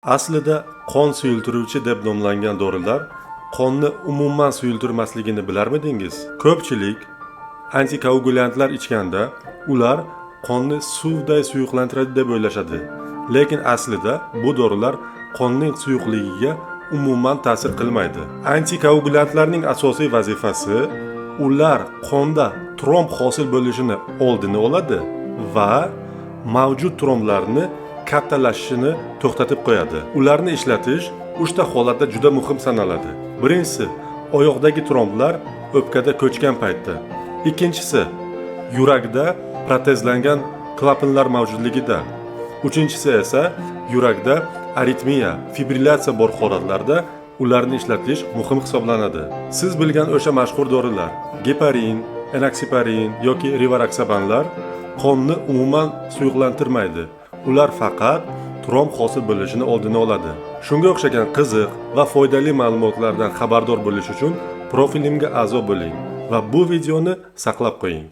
Aslida qon suyultiruvchi deb nomlangan dorilar qonni umuman suyultirmasligini bilarmidingiz? Ko'pchilik antikoagulantlar ichganda ular qonni suvday suyuqlantiradi deb o'ylashadi. Lekin aslida bu dorilar qonning suyuqligiga umuman ta'sir qilmaydi. Antikoagulantlarning asosiy vazifasi ular qonda tromb hosil bo'lishini oldini oladi va mavjud tromblarni kattalashishini to'xtatib qo'yadi. Ularni ishlatish 3 ta holatda juda muhim sanaladi. Birinchisi, oyoqdagi tromblar o'pkada ko'chgan paytda. Ikkinchisi, yurakda protezlangan klapanlar mavjudligida. Uchinchisi esa yurakda aritmiya, fibrillatsiya bor holatlarda ularni ishlatish muhim hisoblanadi. Siz bilgan o'sha mashhur dorilar, geparin, enoksiparin yoki rivaroxabanlar qonni umuman suyuqlantirmaydi. Ular faqat tromb hosil bo'lishini oldini oladi. Shunga o'xshagan qiziq va foydali ma'lumotlardan xabardor bo'lish uchun profilimga a'zo bo'ling va bu videoni saqlab qo'ying.